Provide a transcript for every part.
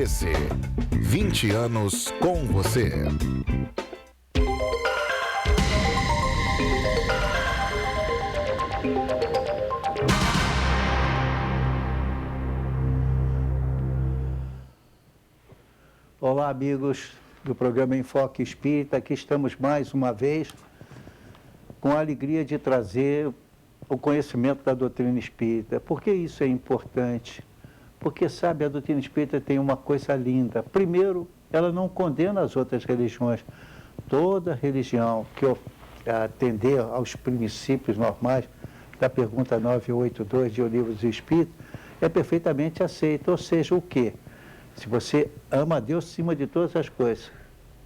TVC. 20 anos com você. Olá, amigos do programa Enfoque Espírita. Aqui estamos mais uma vez com a alegria de trazer o conhecimento da doutrina espírita. Por que isso é importante? Porque, sabe, a doutrina espírita tem uma coisa linda. Primeiro, ela não condena as outras religiões. Toda religião que atender aos princípios normais da pergunta 982 de O Livro dos Espíritos é perfeitamente aceita. Ou seja, o quê? Se você ama a Deus acima de todas as coisas,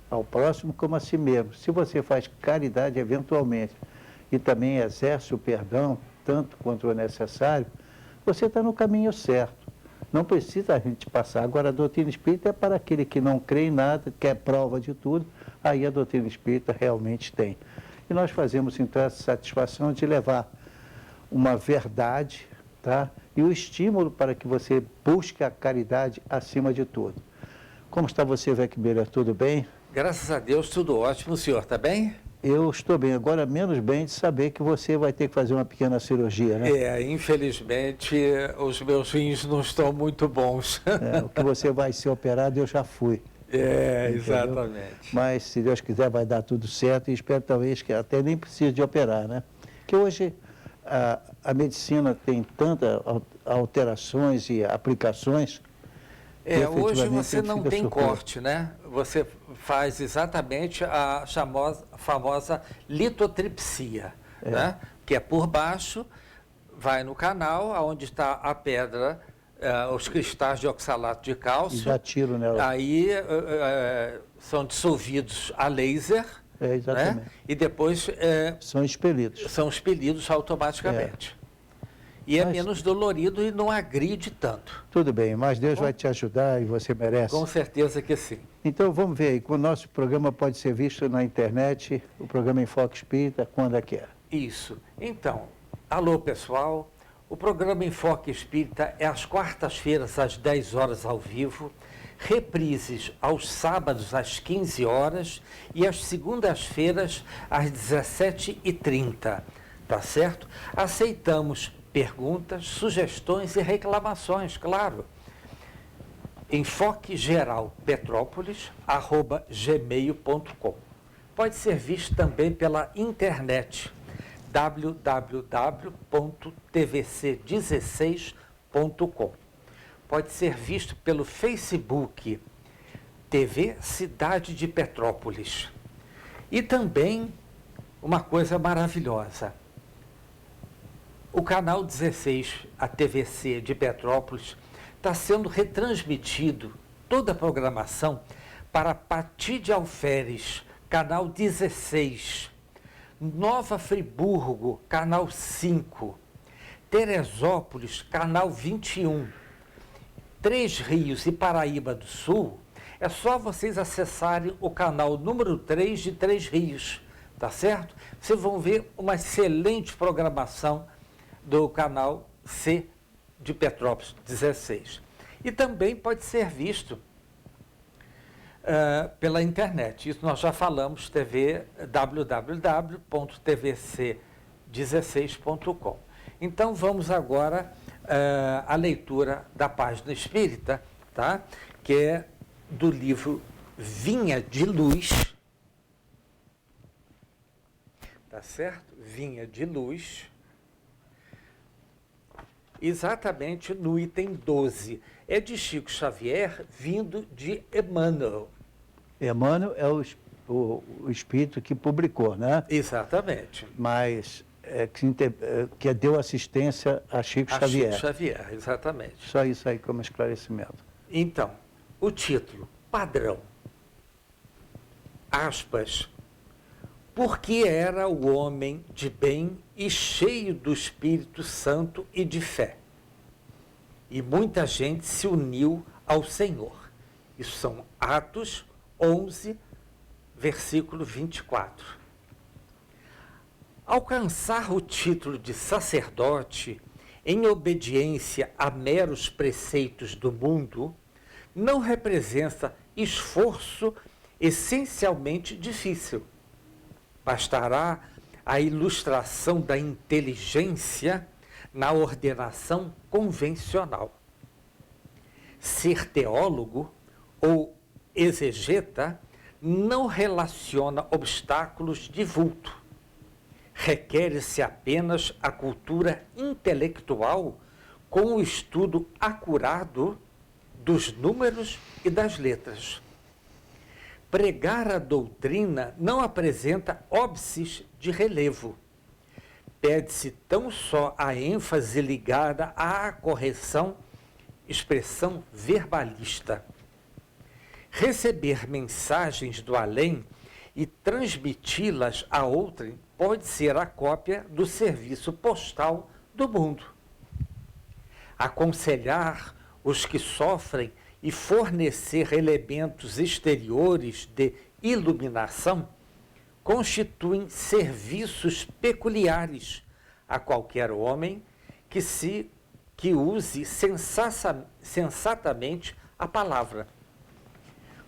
ao próximo como a si mesmo, se você faz caridade eventualmente e também exerce o perdão, tanto quanto é necessário, você está no caminho certo. Não precisa a gente passar. Agora, a doutrina espírita é para aquele que não crê em nada, quer prova de tudo, aí a doutrina espírita realmente tem. E nós fazemos, então, essa satisfação de levar uma verdade, tá? E o estímulo para que você busque a caridade acima de tudo. Como está você, Vec Miller? Tudo bem? Graças a Deus, tudo ótimo. O senhor está bem? Eu estou bem. Agora, menos bem de saber que você vai ter que fazer uma pequena cirurgia, né? Infelizmente, os meus rins não estão muito bons. O que você vai ser operado, eu já fui. Exatamente. Mas, se Deus quiser, vai dar tudo certo e espero, talvez, que até nem precise de operar, né? Que hoje a medicina tem tantas alterações e aplicações. Hoje você não tem corte, né? Você faz exatamente a famosa litotripsia, né? Que é por baixo, vai no canal, onde está a pedra, os cristais de oxalato de cálcio. E dá tiro nela. Aí são dissolvidos a laser. Exatamente. Né? E depois são expelidos. São expelidos automaticamente. E é menos dolorido e não agride tanto. Tudo bem, mas Deus vai te ajudar e você merece. Com certeza que sim. Então vamos ver aí, o nosso programa pode ser visto na internet, o programa Enfoque Espírita, quando é que é? Isso. Então, alô pessoal, o programa Enfoque Espírita é às quartas-feiras às 10 horas ao vivo, reprises aos sábados às 15 horas e às segundas-feiras às 17h30, tá certo? Aceitamos perguntas, sugestões e reclamações, claro. enfoquegeralpetrópolis@gmail.com. Pode ser visto também pela internet www.tvc16.com. Pode ser visto pelo Facebook TV Cidade de Petrópolis. E também uma coisa maravilhosa. O canal 16, a TVC de Petrópolis, está sendo retransmitido toda a programação para Pati de Alferes, canal 16, Nova Friburgo, canal 5, Teresópolis, canal 21, Três Rios e Paraíba do Sul, é só vocês acessarem o canal número 3 de Três Rios, tá certo? Vocês vão ver uma excelente programação do canal C de Petrópolis 16. E também pode ser visto pela internet. Isso nós já falamos, www.tvc16.com. Então vamos agora à leitura da página espírita, tá? Que é do livro Vinha de Luz, tá certo? Vinha de Luz, exatamente no item 12. É de Chico Xavier, vindo de Emmanuel. Emmanuel é o espírito que publicou, né? Exatamente. Mas que deu assistência a Chico Xavier. Chico Xavier, exatamente. Só isso aí como esclarecimento. Então, o título, padrão. Aspas. Porque era o homem de bem e cheio do Espírito Santo e de fé. E muita gente se uniu ao Senhor. Isso são Atos 11, versículo 24. Alcançar o título de sacerdote em obediência a meros preceitos do mundo não representa esforço essencialmente difícil. Bastará a ilustração da inteligência na ordenação convencional. Ser teólogo ou exegeta não relaciona obstáculos de vulto. Requer-se apenas a cultura intelectual com o estudo acurado dos números e das letras. Pregar a doutrina não apresenta óbices de relevo. Pede-se tão só a ênfase ligada à correção, expressão verbalista. Receber mensagens do além e transmiti-las a outrem pode ser a cópia do serviço postal do mundo. Aconselhar os que sofrem e fornecer elementos exteriores de iluminação constituem serviços peculiares a qualquer homem que use sensatamente a palavra.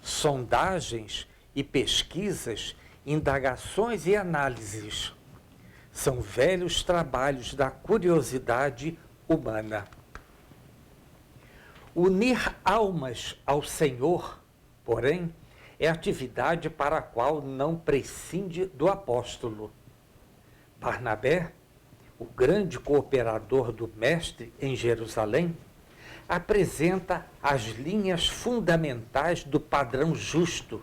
Sondagens e pesquisas, indagações e análises são velhos trabalhos da curiosidade humana. Unir almas ao Senhor, porém, é atividade para a qual não prescinde do apóstolo. Barnabé, o grande cooperador do Mestre em Jerusalém, apresenta as linhas fundamentais do padrão justo.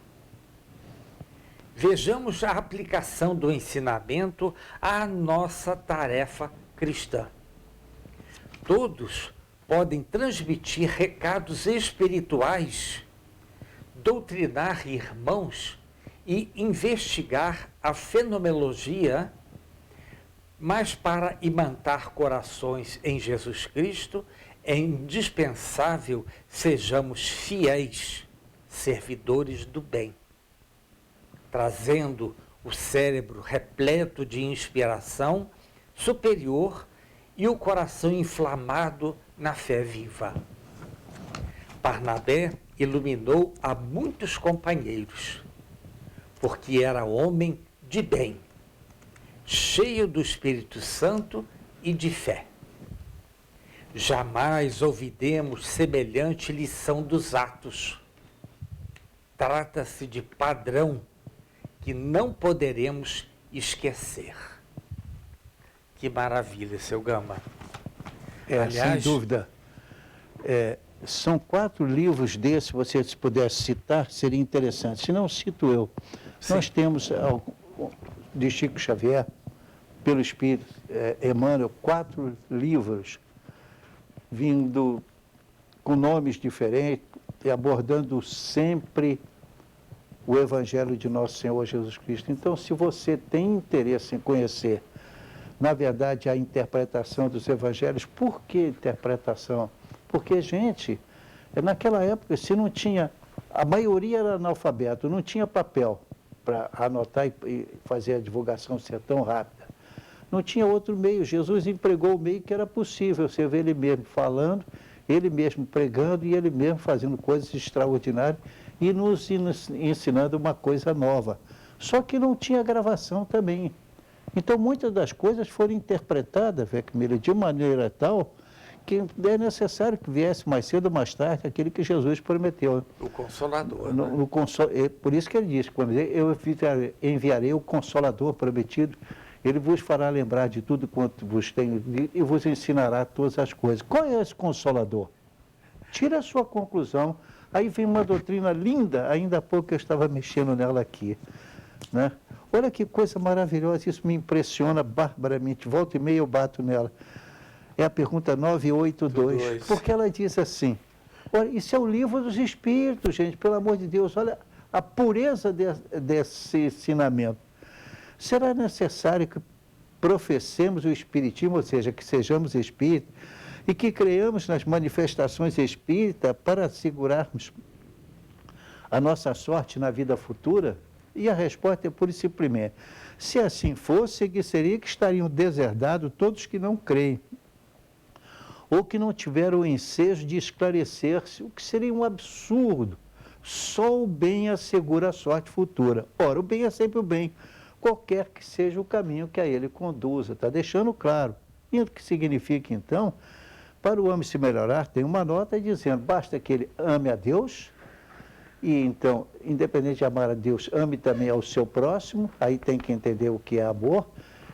Vejamos a aplicação do ensinamento à nossa tarefa cristã. Todos podem transmitir recados espirituais, doutrinar irmãos e investigar a fenomenologia, mas para imantar corações em Jesus Cristo é indispensável sejamos fiéis, servidores do bem, trazendo o cérebro repleto de inspiração superior e o coração inflamado na fé viva. Barnabé iluminou a muitos companheiros, porque era homem de bem, cheio do Espírito Santo e de fé. Jamais ouvidemos semelhante lição dos Atos. Trata-se de padrão que não poderemos esquecer. Que maravilha, seu Gama. Aliás, sem dúvida. São 4 livros desses, se você pudesse citar, seria interessante. Se não, cito eu. Sim. Nós temos, de Chico Xavier, pelo Espírito, Emmanuel, 4 livros vindo com nomes diferentes e abordando sempre o Evangelho de Nosso Senhor Jesus Cristo. Então, se você tem interesse em conhecer, na verdade, a interpretação dos Evangelhos, por que interpretação? Porque, gente, naquela época, se não tinha, a maioria era analfabeto, não tinha papel para anotar e fazer a divulgação ser tão rápida. Não tinha outro meio. Jesus empregou o meio que era possível. Você vê ele mesmo falando, ele mesmo pregando e ele mesmo fazendo coisas extraordinárias e nos ensinando uma coisa nova. Só que não tinha gravação também. Então, muitas das coisas foram interpretadas, Vecmília, de maneira tal que é necessário que viesse mais cedo ou mais tarde aquele que Jesus prometeu. O Consolador. Por isso que ele disse, quando eu enviarei o Consolador prometido, ele vos fará lembrar de tudo quanto vos tenho e vos ensinará todas as coisas. Qual é esse Consolador? Tira a sua conclusão. Aí vem uma doutrina linda, ainda há pouco eu estava mexendo nela aqui, né? Olha que coisa maravilhosa, isso me impressiona barbaramente. Volta e meia eu bato nela. É a pergunta 982, porque ela diz assim, olha, isso é o livro dos Espíritos, gente, pelo amor de Deus, olha a pureza desse ensinamento. Será necessário que professemos o Espiritismo, ou seja, que sejamos espíritas, e que creiamos nas manifestações espíritas para assegurarmos a nossa sorte na vida futura? E a resposta é pura e simplesmente. Se assim fosse, seria que estariam deserdados todos que não creem. ou que não tiveram o ensejo de esclarecer-se, o que seria um absurdo. Só o bem assegura a sorte futura. Ora, o bem é sempre o bem, qualquer que seja o caminho que a ele conduza. Está deixando claro. E o que significa, então, para o homem se melhorar, tem uma nota dizendo, basta que ele ame a Deus, e então, independente de amar a Deus, ame também ao seu próximo, aí tem que entender o que é amor,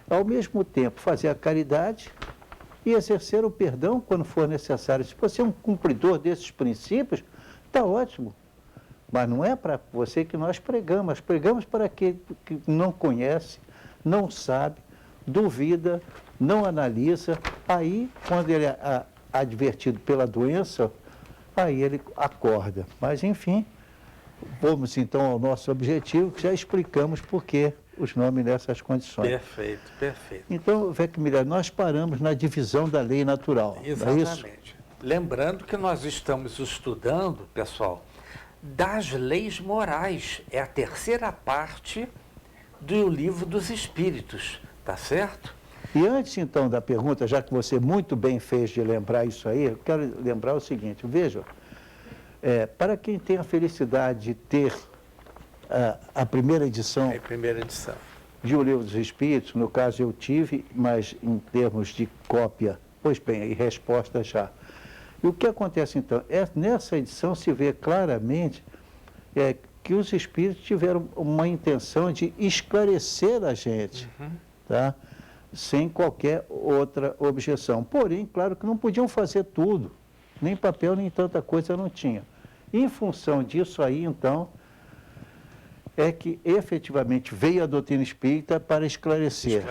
ao mesmo tempo fazer a caridade e exercer o perdão quando for necessário. Se você é um cumpridor desses princípios, está ótimo. Mas não é para você que nós pregamos. Pregamos para aquele que não conhece, não sabe, duvida, não analisa. Aí, quando ele é advertido pela doença, aí ele acorda. Mas, enfim, vamos então ao nosso objetivo, que já explicamos por que os nomes nessas condições. Perfeito, perfeito. Então, Vecmilhar, nós paramos na divisão da lei natural. Exatamente. Não é isso? Lembrando que nós estamos estudando, pessoal, das leis morais. É a terceira parte do Livro dos Espíritos, tá certo? E antes, então, da pergunta, já que você muito bem fez de lembrar isso aí, eu quero lembrar o seguinte, veja, para quem tem a felicidade de ter a primeira edição É a primeira edição. de O Livro dos Espíritos, no caso eu tive, mas em termos de cópia, pois bem, e resposta já. E o que acontece então? Nessa edição se vê claramente que os espíritos tiveram uma intenção de esclarecer a gente, tá? Sem qualquer outra objeção. Porém, claro que não podiam fazer tudo, nem papel, nem tanta coisa não tinha. Em função disso aí, então, é que efetivamente veio a doutrina espírita para esclarecer.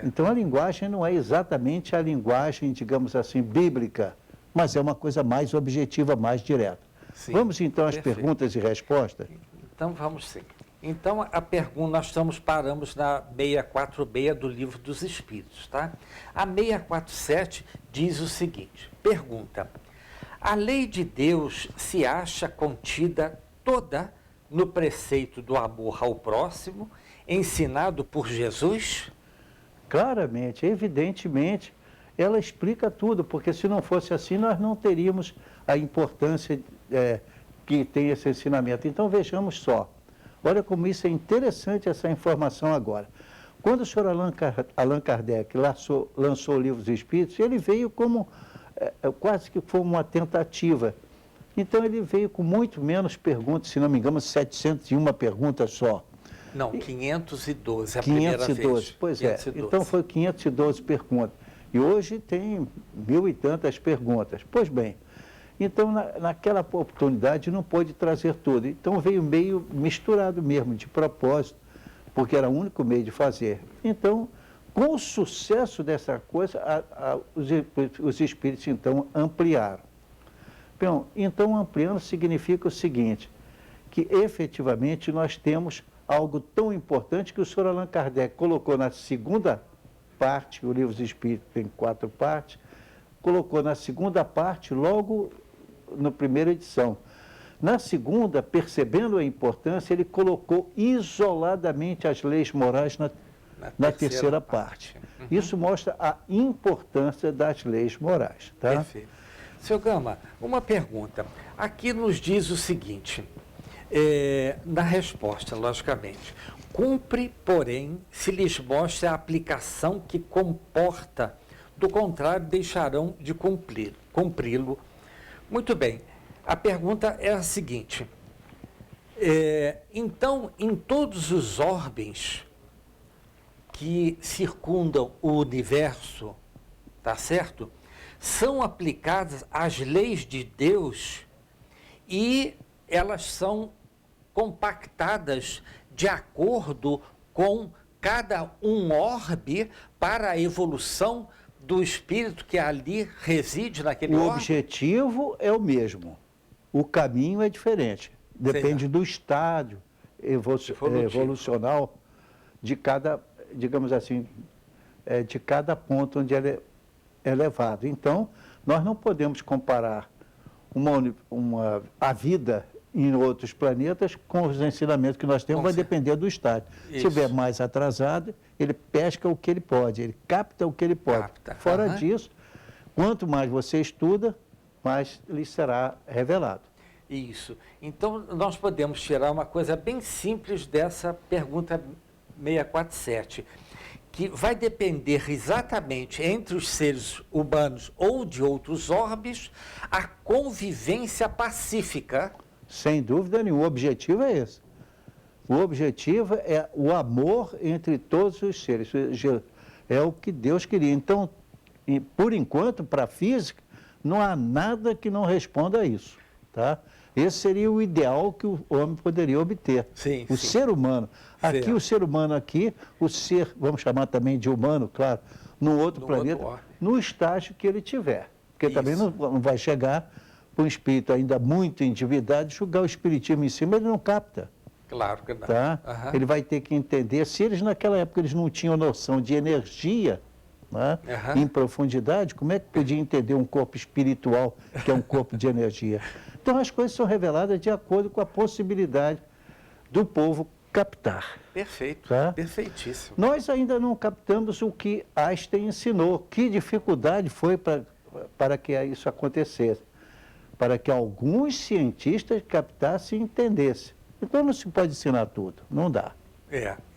Então a linguagem não é exatamente a linguagem, digamos assim, bíblica, mas é uma coisa mais objetiva, mais direta. Sim, vamos então às perguntas e respostas? Então vamos sim. Então a pergunta, paramos na 646 do Livro dos Espíritos, tá? A 647 diz o seguinte, pergunta, a lei de Deus se acha contida toda no preceito do amor ao próximo, ensinado por Jesus? Claramente, evidentemente, ela explica tudo, porque se não fosse assim, nós não teríamos a importância que tem esse ensinamento. Então, vejamos só. Olha como isso é interessante, essa informação agora. Quando o senhor Allan Kardec lançou o Livro dos Espíritos, ele veio como, quase que foi uma tentativa. Então, ele veio com muito menos perguntas, se não me engano, 701 perguntas só. Não, 512, a primeira vez. 512, pois 512. Então, foi 512 perguntas. E hoje tem 1000 e tantas perguntas. Pois bem, então naquela oportunidade não pôde trazer tudo. Então veio meio misturado mesmo, de propósito, porque era o único meio de fazer. Então, com o sucesso dessa coisa, os espíritos então ampliaram. Bom, então ampliando significa o seguinte, que efetivamente nós temos algo tão importante que o senhor Allan Kardec colocou na segunda parte, o Livro dos Espíritos tem 4 partes, colocou na segunda parte, logo na primeira edição. Na segunda, percebendo a importância, ele colocou isoladamente as leis morais na terceira parte. Isso mostra a importância das leis morais. Tá? Perfeito. Seu Gama, uma pergunta. Aqui nos diz o seguinte, na resposta, logicamente, cumpre, porém, se lhes mostra a aplicação que comporta, do contrário, deixarão de cumpri-lo. Muito bem, a pergunta é a seguinte, então, em todos os orbes que circundam o universo, tá certo? São aplicadas as leis de Deus e elas são compactadas de acordo com cada um orbe para a evolução do espírito que ali reside naquele orbe? O objetivo é o mesmo, o caminho é diferente, depende do estádio evolucional de cada, digamos assim, de cada ponto onde ele é levado. Então, nós não podemos comparar a vida em outros planetas com os ensinamentos que nós temos, vai depender do estádio. Se estiver mais atrasado, ele pesca o que ele pode, ele capta o que ele pode. Fora disso, Quanto mais você estuda, mais lhe será revelado. Isso. Então, nós podemos tirar uma coisa bem simples dessa pergunta 647, que vai depender exatamente entre os seres humanos ou de outros orbes a convivência pacífica. Sem dúvida nenhuma, o objetivo é esse. O objetivo é o amor entre todos os seres. É o que Deus queria. Então, por enquanto, para a física, não há nada que não responda a isso. Tá? Esse seria o ideal que o homem poderia obter. Sim, o sim. ser humano. Aqui, Certo. o ser humano aqui, o ser, vamos chamar também de humano, claro, num outro No planeta, outro orbe. no estágio que ele tiver. Porque também Isso. não vai chegar para um espírito ainda muito endividado, jogar o espiritismo em cima, ele não capta. Claro que não. Tá? Aham. Ele vai ter que entender, se eles naquela época eles não tinham noção de energia, né, Aham. em profundidade, como é que podia entender um corpo espiritual, que é um corpo de energia? Então as coisas são reveladas de acordo com a possibilidade do povo captar. Perfeito. Tá? Perfeitíssimo. Nós ainda não captamos o que Einstein ensinou, que dificuldade foi para que isso acontecesse, para que alguns cientistas captassem e entendessem. Então não se pode ensinar tudo, não dá.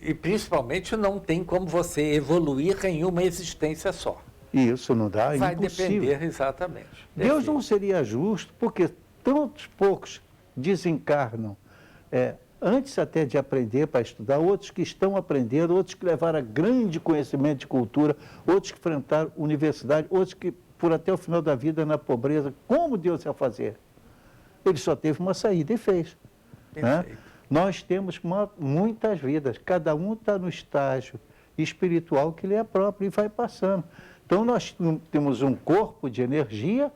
E principalmente não tem como você evoluir em uma existência só. E isso não dá, é Vai impossível. depender exatamente. Deus Perfeito. não seria justo, porque tantos poucos desencarnam, antes até de aprender para estudar, outros que estão aprendendo, outros que levaram grande conhecimento de cultura, outros que enfrentaram universidade, outros que, por até o final da vida, na pobreza. Como Deus ia fazer? Ele só teve uma saída e fez. Né? Perfeito. Nós temos muitas vidas, cada um está no estágio espiritual que lhe é próprio e vai passando. Então nós temos um corpo de energia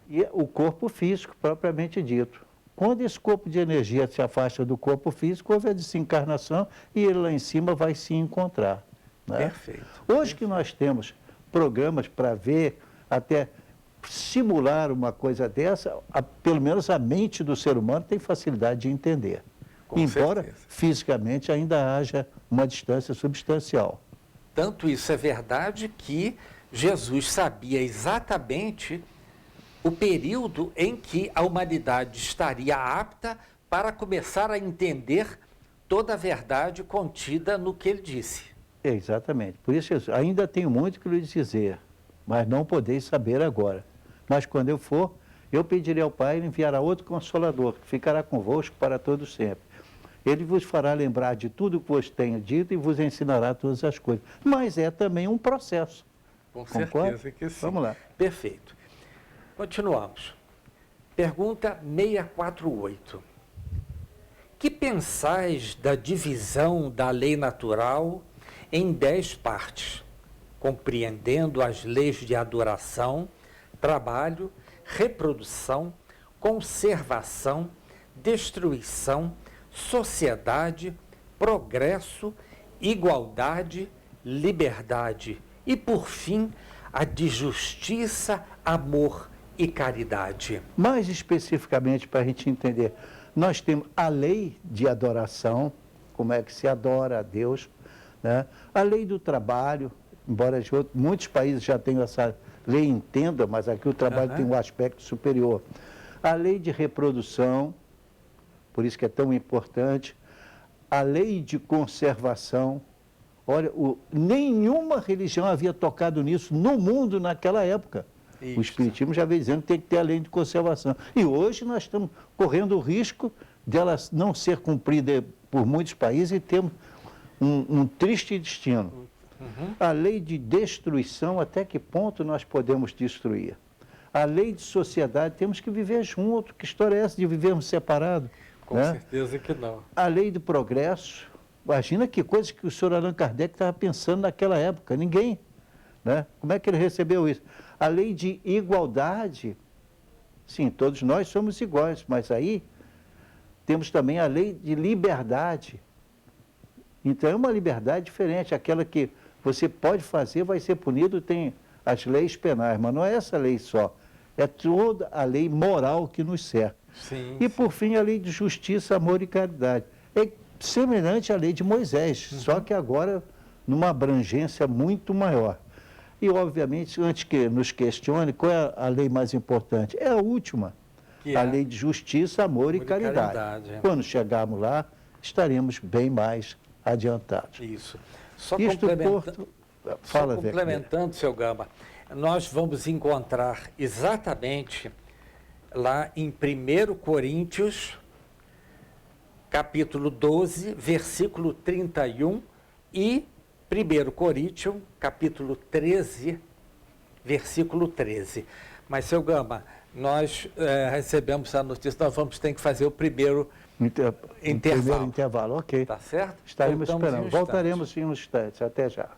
e o corpo físico propriamente dito. Quando esse corpo de energia se afasta do corpo físico, houve a desencarnação e ele lá em cima vai se encontrar. Né? Perfeito. Hoje que nós temos programas para ver, até simular uma coisa dessa, pelo menos a mente do ser humano tem facilidade de entender. Com Embora certeza. fisicamente ainda haja uma distância substancial. Tanto isso é verdade que Jesus sabia exatamente o período em que a humanidade estaria apta para começar a entender toda a verdade contida no que ele disse. Exatamente. Por isso, ainda tenho muito que lhe dizer, mas não podeis saber agora. Mas quando eu for, eu pedirei ao Pai e enviará outro Consolador, que ficará convosco para todo sempre. Ele vos fará lembrar de tudo o que vos tenho dito e vos ensinará todas as coisas. Mas é também um processo. Com Concorda? certeza que sim. Vamos lá. Perfeito. Continuamos. Pergunta 648. Que pensais da divisão da lei natural em 10 partes, compreendendo as leis de adoração, trabalho, reprodução, conservação, destruição, sociedade, progresso, igualdade, liberdade e, por fim, a de justiça, amor e caridade? Mais especificamente, para a gente entender, nós temos a lei de adoração, como é que se adora a Deus, né? A lei do trabalho, embora muitos países já tenham essa lei, entenda, mas aqui o trabalho tem um aspecto superior. A lei de reprodução, por isso que é tão importante. A lei de conservação. Olha, nenhuma religião havia tocado nisso no mundo naquela época. Isso. O Espiritismo já veio dizendo que tem que ter a lei de conservação. E hoje nós estamos correndo o risco dela não ser cumprida por muitos países e termos um triste destino. A lei de destruição, até que ponto nós podemos destruir? A lei de sociedade, temos que viver junto. Que história é essa de vivermos separados? Com né? certeza que não. A lei do progresso, imagina que coisa que o senhor Allan Kardec estava pensando naquela época, ninguém. Né? Como é que ele recebeu isso? A lei de igualdade, sim, todos nós somos iguais, mas aí temos também a lei de liberdade. Então é uma liberdade diferente, aquela que você pode fazer, vai ser punido, tem as leis penais, mas não é essa lei só, é toda a lei moral que nos cerca. Sim, E por fim a lei de justiça, amor e caridade. É semelhante à lei de Moisés, só que agora numa abrangência muito maior. E, obviamente, antes que nos questione, qual é a lei mais importante? É a última, Que a é lei de justiça, amor e caridade. é. Quando chegarmos lá, estaremos bem mais adiantados. Isso. Só Isto Só complementando, seu Gama, nós vamos encontrar exatamente lá em 1 Coríntios, capítulo 12, versículo 31 e 1 Coríntios, capítulo 13, versículo 13. Mas, seu Gama, nós recebemos a notícia, nós vamos ter que fazer o primeiro intervalo. Primeiro intervalo, ok. Tá certo? Estaremos Voltamos esperando. em um instante. Voltaremos em um instante. Até já.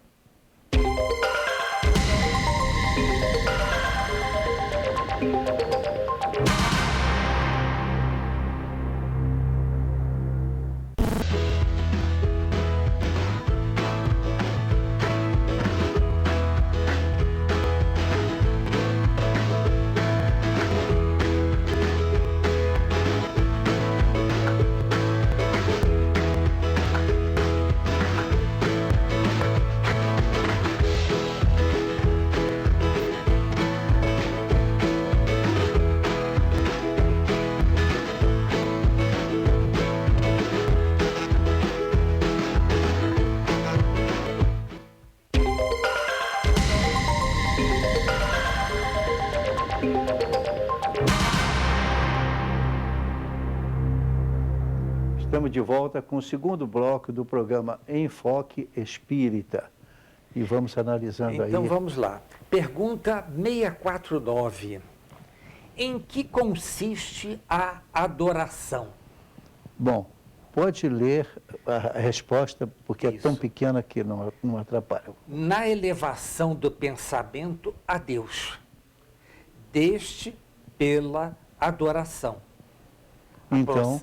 Estamos de volta com o segundo bloco do programa Enfoque Espírita. E vamos analisando aí. Então vamos lá. Pergunta 649. Em que consiste a adoração? Bom, pode ler a resposta, porque é tão Isso. pequena que não atrapalha. Na elevação do pensamento a Deus, deste pela adoração. Então,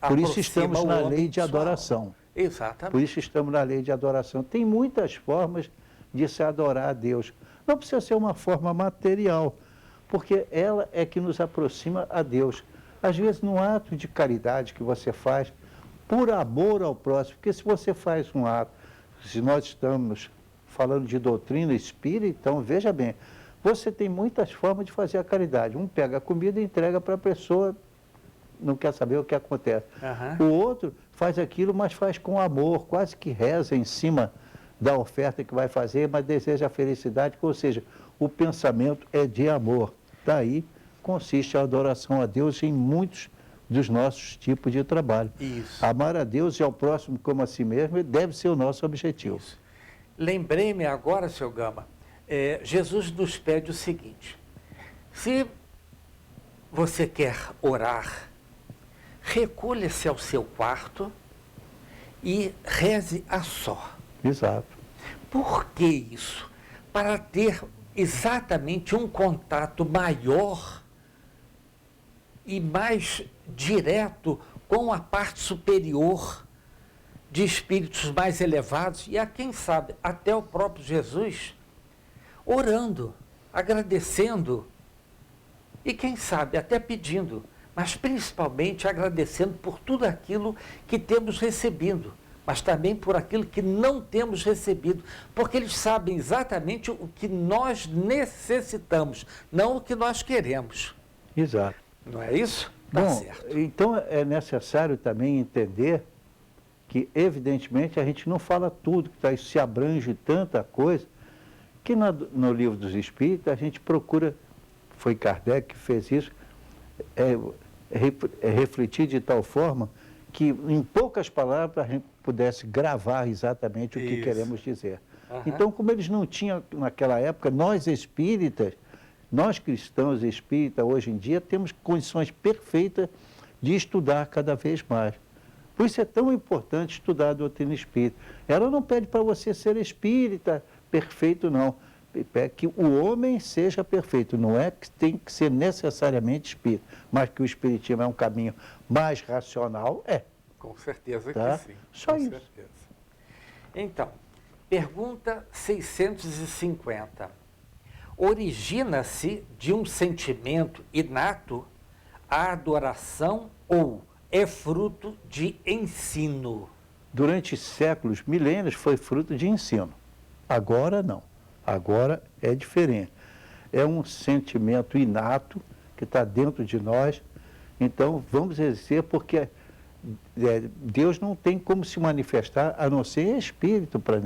por isso estamos Aproxima na o lei homem de sua alma. adoração. Exatamente. Por isso estamos na lei de adoração. Tem muitas formas de se adorar a Deus. Não precisa ser uma forma material, porque ela é que nos aproxima a Deus. Às vezes, num ato de caridade que você faz, por amor ao próximo, porque se você faz um ato, se nós estamos falando de doutrina espírita, então, veja bem, você tem muitas formas de fazer a caridade. Um pega a comida e entrega para a pessoa, não quer saber o que acontece. Aham. O outro faz aquilo, mas faz com amor, quase que reza em cima da oferta que vai fazer, mas deseja a felicidade, ou seja, o pensamento é de amor. Daí consiste a adoração a Deus em muitos dos nossos tipos de trabalho. Isso. Amar a Deus e ao próximo como a si mesmo deve ser o nosso objetivo. Isso. Lembrei-me agora, seu Gama, Jesus nos pede o seguinte: se você quer orar, recolha-se ao seu quarto e reze a só. Exato. Por que isso? Para ter exatamente um contato maior e mais direto com a parte superior de espíritos mais elevados e a quem sabe até o próprio Jesus orando, agradecendo e quem sabe até pedindo, mas principalmente agradecendo por tudo aquilo que temos recebido, mas também por aquilo que não temos recebido, porque eles sabem exatamente o que nós necessitamos, não o que nós queremos. Exato. Não é isso? Tá Bom, certo. então é necessário também entender que, evidentemente, a gente não fala tudo, que se abrange tanta coisa, que no Livro dos Espíritos a gente procura, foi Kardec que fez isso, refletir de tal forma que, em poucas palavras, a gente pudesse gravar exatamente o que Isso. queremos dizer. Aham. Então, como eles não tinham, naquela época, nós espíritas, nós cristãos espíritas, hoje em dia, temos condições perfeitas de estudar cada vez mais. Por isso é tão importante estudar a doutrina espírita. Ela não pede para você ser espírita perfeito, não. Pede que o homem seja perfeito. Não é que tem que ser necessariamente espírita, mas que o espiritismo é um caminho mais racional, Com certeza Tá? que sim. Só com isso. certeza. Então, pergunta 650. Origina-se de um sentimento inato a adoração ou é fruto de ensino? Durante séculos, milênios, foi fruto de ensino. Agora não. Agora é diferente. É um sentimento inato que está dentro de nós. Então, vamos exercer, porque Deus não tem como se manifestar a não ser espírito para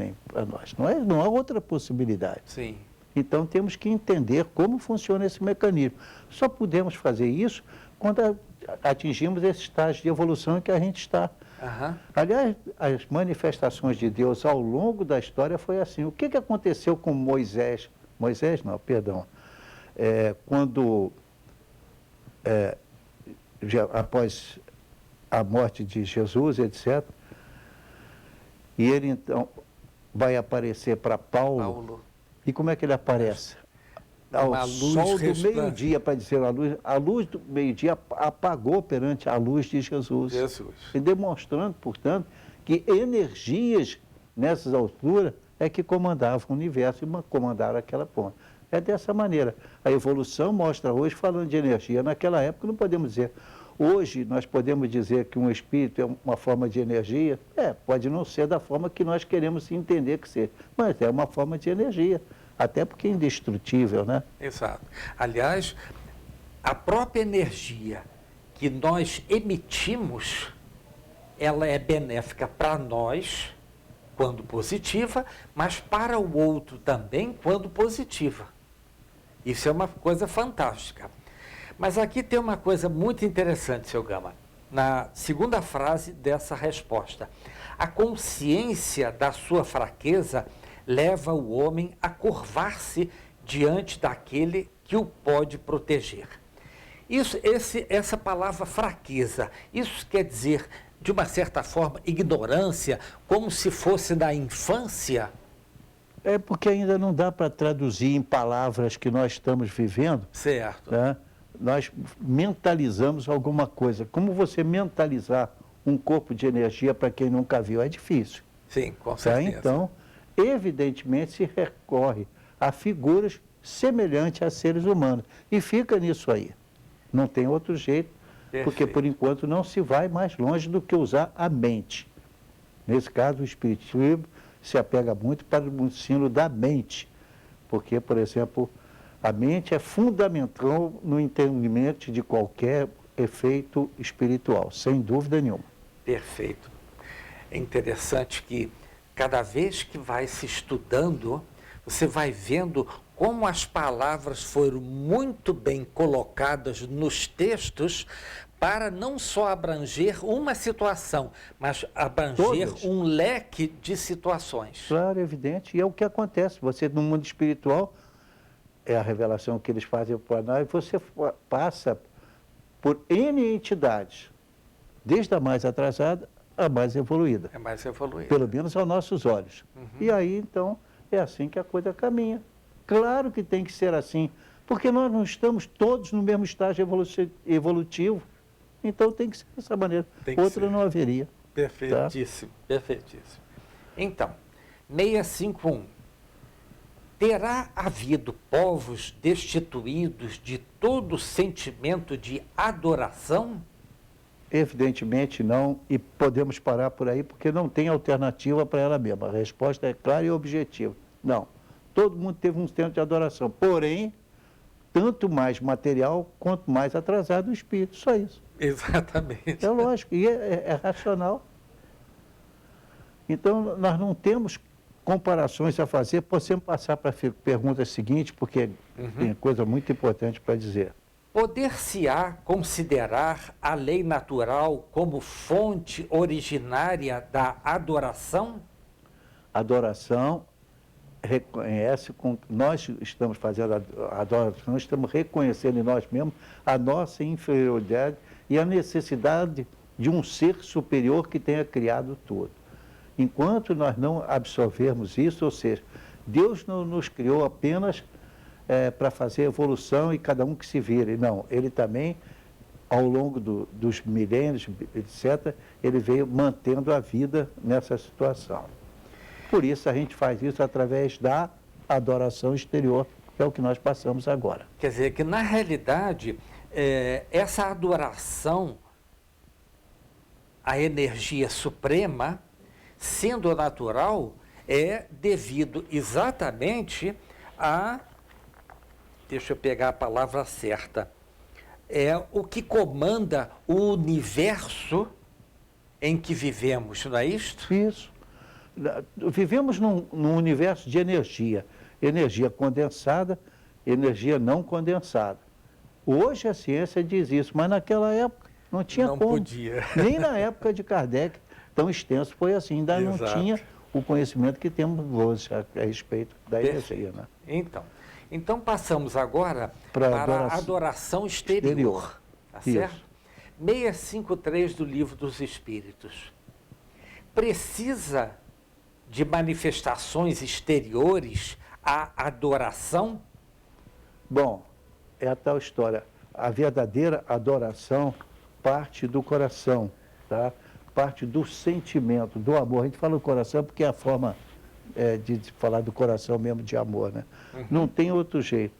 nós. Não há outra possibilidade. Sim. Então, temos que entender como funciona esse mecanismo. Só podemos fazer isso quando atingimos esse estágio de evolução em que a gente está. Aham. Aliás, as manifestações de Deus ao longo da história foi assim. O que aconteceu com Moisés? Moisés não, perdão. Quando, após a morte de Jesus, etc., e ele então vai aparecer para Paulo. E como é que ele aparece? Ao sol do meio-dia, para dizer a luz do meio-dia apagou perante a luz de Jesus. E demonstrando, portanto, que energias nessas alturas é que comandavam o universo e comandaram aquela ponta. É dessa maneira. A evolução mostra hoje, falando de energia, naquela época não podemos dizer. Hoje nós podemos dizer que um espírito é uma forma de energia? Pode não ser da forma que nós queremos entender que seja, mas é uma forma de energia. Até porque é indestrutível, né? Exato. Aliás, a própria energia que nós emitimos, ela é benéfica para nós, quando positiva, mas para o outro também, quando positiva. Isso é uma coisa fantástica. Mas aqui tem uma coisa muito interessante, seu Gama, na segunda frase dessa resposta. A consciência da sua fraqueza leva o homem a curvar-se diante daquele que o pode proteger. Essa palavra fraqueza, isso quer dizer, de uma certa forma, ignorância, como se fosse da infância? É porque ainda não dá para traduzir em palavras que nós estamos vivendo. Certo. Né? Nós mentalizamos alguma coisa. Como você mentalizar um corpo de energia para quem nunca viu? É difícil. Sim, com certeza. Então, evidentemente, se recorre a figuras semelhantes a seres humanos. E fica nisso aí. Não tem outro jeito, porque, por enquanto, não se vai mais longe do que usar a mente. Nesse caso, o espiritismo se apega muito para o ensino da mente. Porque, por exemplo, a mente é fundamental no entendimento de qualquer efeito espiritual, sem dúvida nenhuma. Perfeito. É interessante que cada vez que vai se estudando, você vai vendo como as palavras foram muito bem colocadas nos textos para não só abranger uma situação, mas abranger Todas. um leque de situações. Claro, evidente. E é o que acontece. Você, no mundo espiritual, é a revelação que eles fazem para nós, você passa por N entidades, desde a mais atrasada à mais evoluída. É mais evoluído. Pelo menos aos nossos olhos. E aí, então, é assim que a coisa caminha. Claro que tem que ser assim, porque nós não estamos todos no mesmo estágio evolutivo. Então tem que ser dessa maneira. Outra não haveria. Perfeitíssimo, tá? Perfeitíssimo. Então, 651. Terá havido povos destituídos de todo sentimento de adoração? Evidentemente não, e podemos parar por aí, porque não tem alternativa para ela mesma. A resposta é clara e objetiva. Não. Todo mundo teve um tempo de adoração. Porém, tanto mais material quanto mais atrasado o espírito. Só isso. Exatamente. É lógico, e é racional. Então, nós não temos comparações a fazer. Podemos passar para a pergunta seguinte, porque tem coisa muito importante para dizer. Poder-se-á considerar a lei natural como fonte originária da adoração? Adoração reconhece, nós estamos fazendo a adoração, estamos reconhecendo em nós mesmos a nossa inferioridade e a necessidade de um ser superior que tenha criado tudo. Enquanto nós não absorvermos isso, ou seja, Deus não nos criou apenas para fazer evolução e cada um que se vire. Não, Ele também, ao longo dos milênios, etc., Ele veio mantendo a vida nessa situação. Por isso a gente faz isso através da adoração exterior, que é o que nós passamos agora. Quer dizer que, na realidade, essa adoração à energia suprema, sendo natural, é devido exatamente deixa eu pegar a palavra certa, é o que comanda o universo em que vivemos, não é isto? Isso. Vivemos num universo de energia. Energia condensada, energia não condensada. Hoje a ciência diz isso, mas naquela época não tinha não como. Podia. Nem na época de Kardec, tão extenso foi assim. Ainda não Exato. tinha o conhecimento que temos hoje a respeito da energia. Né? Então passamos agora Para a adoração exterior. Tá certo? 653 do Livro dos Espíritos. Precisa de manifestações exteriores a adoração? Bom, é a tal história. A verdadeira adoração parte do coração, tá? Parte do sentimento, do amor. A gente fala do coração porque é a forma de falar do coração mesmo de amor, né? Uhum. Não tem outro jeito.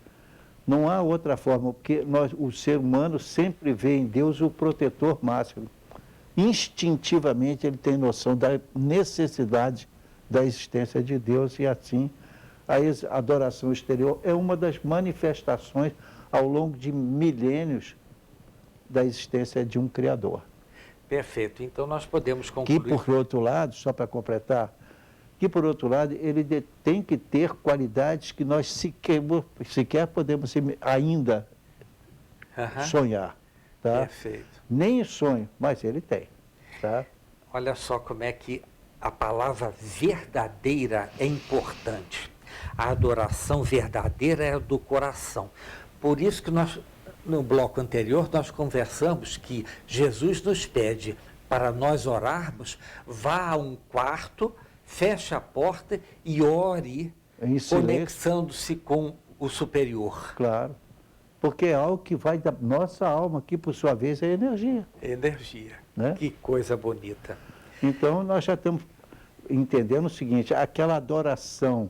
Não há outra forma, porque o ser humano sempre vê em Deus o protetor máximo. Instintivamente ele tem noção da necessidade da existência de Deus e assim a adoração exterior é uma das manifestações ao longo de milênios da existência de um Criador. Perfeito. Então nós podemos concluir. Que, por outro lado, só para completar, que, por outro lado, ele tem que ter qualidades que nós sequer podemos ainda sonhar. Tá? Perfeito. Nem sonho, mas ele tem. Tá? Olha só como é que a palavra verdadeira é importante. A adoração verdadeira é do coração. Por isso que nós, no bloco anterior, nós conversamos que Jesus nos pede para nós orarmos, vá a um quarto, feche a porta e ore, conexando-se com o superior. Claro. Porque é algo que vai da nossa alma, que por sua vez é energia. Energia. Né? Que coisa bonita. Então nós já estamos entendendo o seguinte, aquela adoração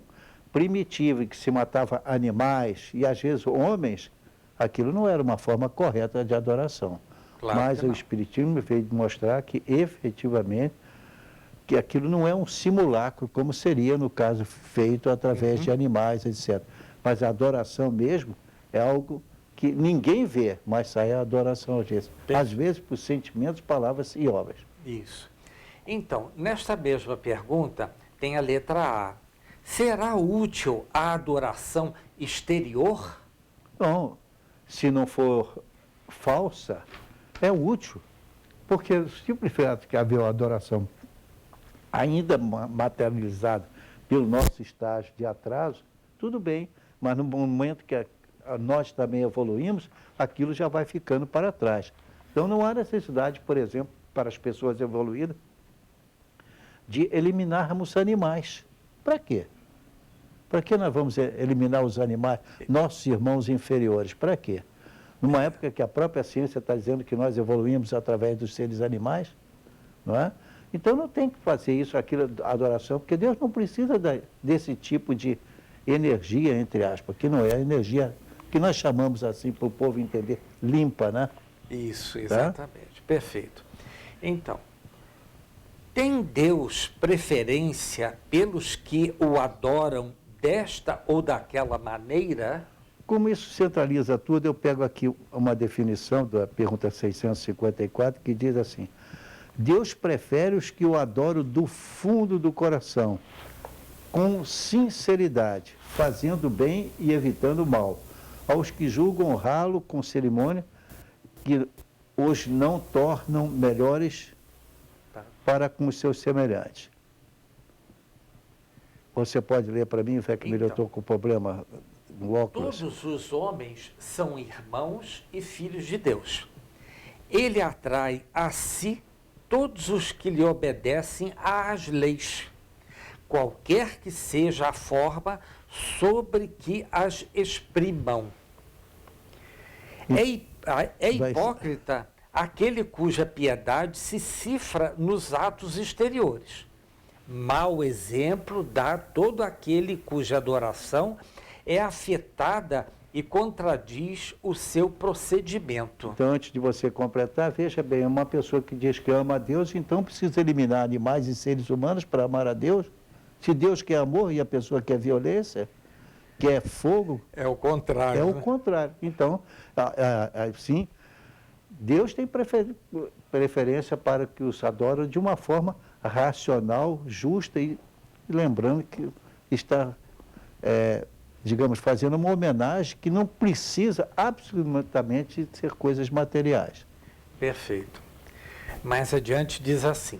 primitiva em que se matava animais e às vezes homens, aquilo não era uma forma correta de adoração. Claro. Mas o Espiritismo veio mostrar que efetivamente que aquilo não é um simulacro, como seria no caso feito através de animais, etc. Mas a adoração mesmo é algo que ninguém vê, mas sai a adoração às vezes por sentimentos, palavras e obras. Isso. Então, nesta mesma pergunta, tem a letra A. Será útil a adoração exterior? Não, se não for falsa, é útil. Porque o simples fato que haver uma adoração ainda materializada pelo nosso estágio de atraso, tudo bem. Mas no momento que nós também evoluímos, aquilo já vai ficando para trás. Então não há necessidade, por exemplo, para as pessoas evoluídas, de eliminarmos animais. Para quê? Para que nós vamos eliminar os animais, nossos irmãos inferiores? Para quê? Numa época que a própria ciência está dizendo que nós evoluímos através dos seres animais, não é? Então não tem que fazer isso, aquilo, adoração, porque Deus não precisa desse tipo de energia, entre aspas, que não é a energia que nós chamamos assim, para o povo entender, limpa, né? Isso, exatamente. Perfeito. Então, tem Deus preferência pelos que o adoram desta ou daquela maneira? Como isso centraliza tudo, eu pego aqui uma definição da pergunta 654, que diz assim: Deus prefere os que o adoram do fundo do coração, com sinceridade, fazendo bem e evitando o mal, aos que julgam honrá-lo com cerimônia, que os não tornam melhores para com os seus semelhantes. Você pode ler para mim, Fé Camila, eu estou com problema no óculos. Todos os homens são irmãos e filhos de Deus. Ele atrai a si todos os que lhe obedecem às leis, qualquer que seja a forma sobre que as exprimam. É hipócrita aquele cuja piedade se cifra nos atos exteriores. Mau exemplo dá todo aquele cuja adoração é afetada e contradiz o seu procedimento. Então, antes de você completar, veja bem, uma pessoa que diz que ama a Deus, então precisa eliminar animais e seres humanos para amar a Deus? Se Deus quer amor e a pessoa quer violência? que é fogo, É o contrário. é o né? contrário. Então, sim, Deus tem preferência para que os adoram de uma forma racional, justa e lembrando que está, digamos, fazendo uma homenagem que não precisa absolutamente ser coisas materiais. Perfeito. Mais adiante diz assim: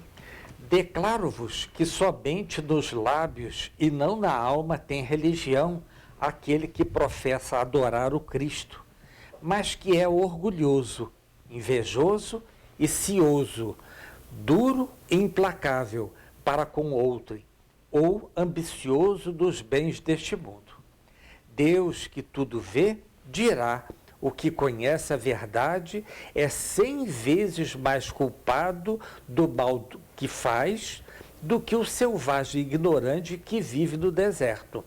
declaro-vos que somente nos lábios e não na alma tem religião aquele que professa adorar o Cristo, mas que é orgulhoso, invejoso e cioso, duro e implacável para com outro, ou ambicioso dos bens deste mundo. Deus, que tudo vê, dirá: o que conhece a verdade é 100 vezes mais culpado do mal que faz do que o selvagem ignorante que vive no deserto.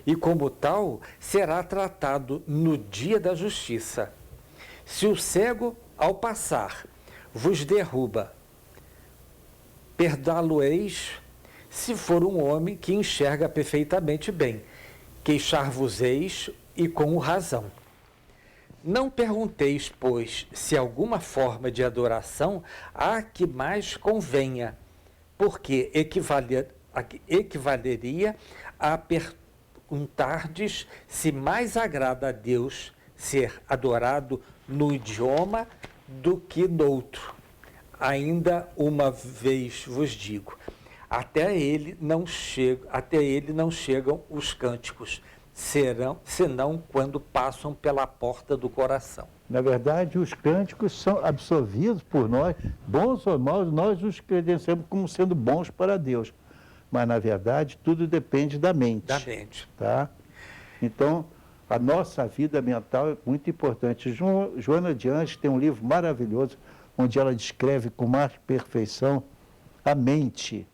E como tal, será tratado no dia da justiça. Se o cego, ao passar, vos derruba, perdoá-lo-eis, se for um homem que enxerga perfeitamente bem. Queixar-vos-eis, e com razão. Não pergunteis, pois, se alguma forma de adoração há que mais convenha, porque equivaleria a perguntardes se mais agrada a Deus ser adorado no idioma do que noutro. Ainda uma vez vos digo, até ele não chegam os cânticos, senão quando passam pela porta do coração. Na verdade, os cânticos são absorvidos por nós, bons ou maus, nós os credenciamos como sendo bons para Deus. Mas, na verdade, tudo depende da mente. Da mente. Tá? Então, a nossa vida mental é muito importante. Joana de Anjos tem um livro maravilhoso, onde ela descreve com mais perfeição a mente.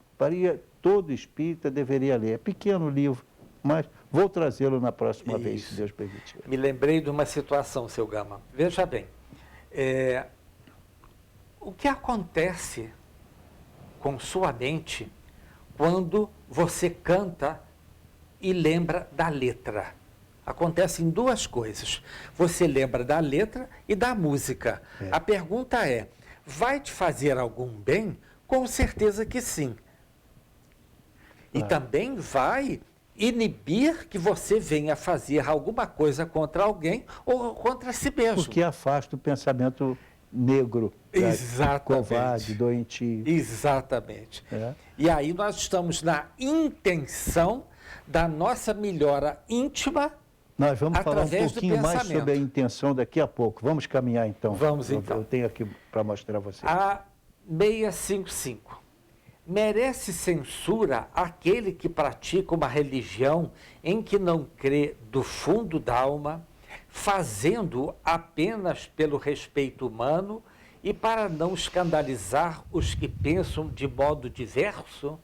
Todo espírita deveria ler. É pequeno livro, mas vou trazê-lo na próxima vez, se Deus permitir. Me lembrei de uma situação, seu Gama. Veja bem, o que acontece com sua mente quando você canta e lembra da letra? Acontecem duas coisas. Você lembra da letra e da música. A pergunta é, vai te fazer algum bem? Com certeza que sim. E também vai inibir que você venha fazer alguma coisa contra alguém ou contra si mesmo. Porque afasta o pensamento negro, covarde, doentio. Exatamente. E aí nós estamos na intenção da nossa melhora íntima. Nós vamos falar um pouquinho mais sobre a intenção daqui a pouco. Vamos caminhar então. Vamos então. Eu tenho aqui para mostrar a você. A 655. Merece censura aquele que pratica uma religião em que não crê do fundo da alma, fazendo apenas pelo respeito humano e para não escandalizar os que pensam de modo diverso?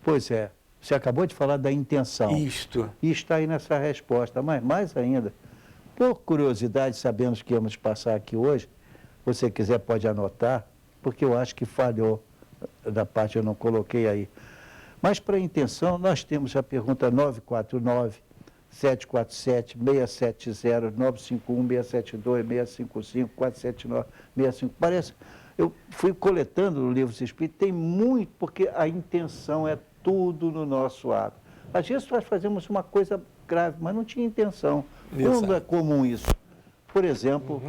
Pois é, você acabou de falar da intenção. Isto. E está aí nessa resposta, mas mais ainda, por curiosidade, sabemos que íamos passar aqui hoje, se você quiser pode anotar, porque eu acho que falhou da parte eu não coloquei aí. Mas para a intenção, nós temos a pergunta 949-747-670-951-672-655-479-655. Parece, eu fui coletando no livro Espírito, tem muito, porque a intenção é tudo no nosso ato. Às vezes nós fazemos uma coisa grave, mas não tinha intenção. Quando é comum isso? Por exemplo,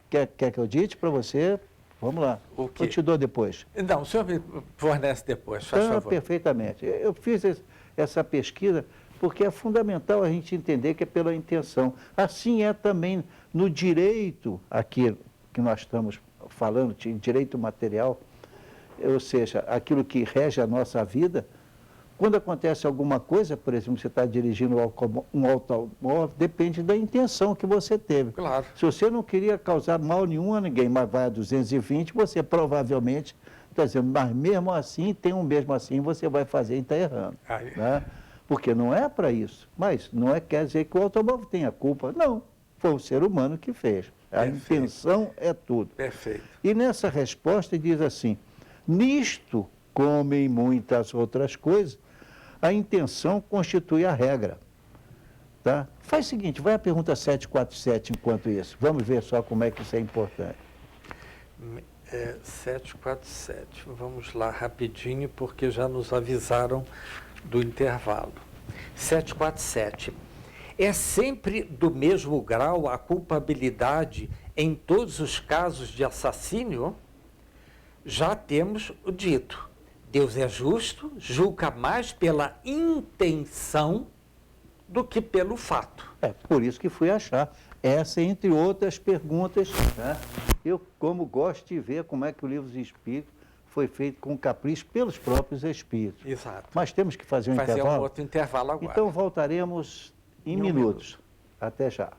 quer que eu dite para você? Vamos lá, eu te dou depois. Não, o senhor me fornece depois, faz favor. Perfeitamente. Eu fiz essa pesquisa porque é fundamental a gente entender que é pela intenção. Assim é também no direito, aqui que nós estamos falando, direito material, ou seja, aquilo que rege a nossa vida. Quando acontece alguma coisa, por exemplo, você está dirigindo um automóvel, depende da intenção que você teve. Claro. Se você não queria causar mal nenhum a ninguém, mas vai a 220, você provavelmente está dizendo, mas mesmo assim, mesmo assim, você vai fazer e está errando. Né? Porque não é para isso. Mas não quer dizer que o automóvel tenha culpa. Não, foi o ser humano que fez. A intenção é tudo. Perfeito. E nessa resposta diz assim, nisto, como em muitas outras coisas, a intenção constitui a regra. Tá? Faz o seguinte, vai a pergunta 747 enquanto isso. Vamos ver só como é que isso é importante. 747. Vamos lá rapidinho, porque já nos avisaram do intervalo. 747. É sempre do mesmo grau a culpabilidade em todos os casos de assassínio? Já temos o dito. Deus é justo, julga mais pela intenção do que pelo fato. É por isso que fui achar. Essa, entre outras perguntas, né? Eu, como gosto de ver como é que o livro dos Espíritos foi feito com capricho pelos próprios Espíritos. Exato. Mas temos que fazer um Fazer intervalo. um outro intervalo agora. Então voltaremos em um minutos. Até já.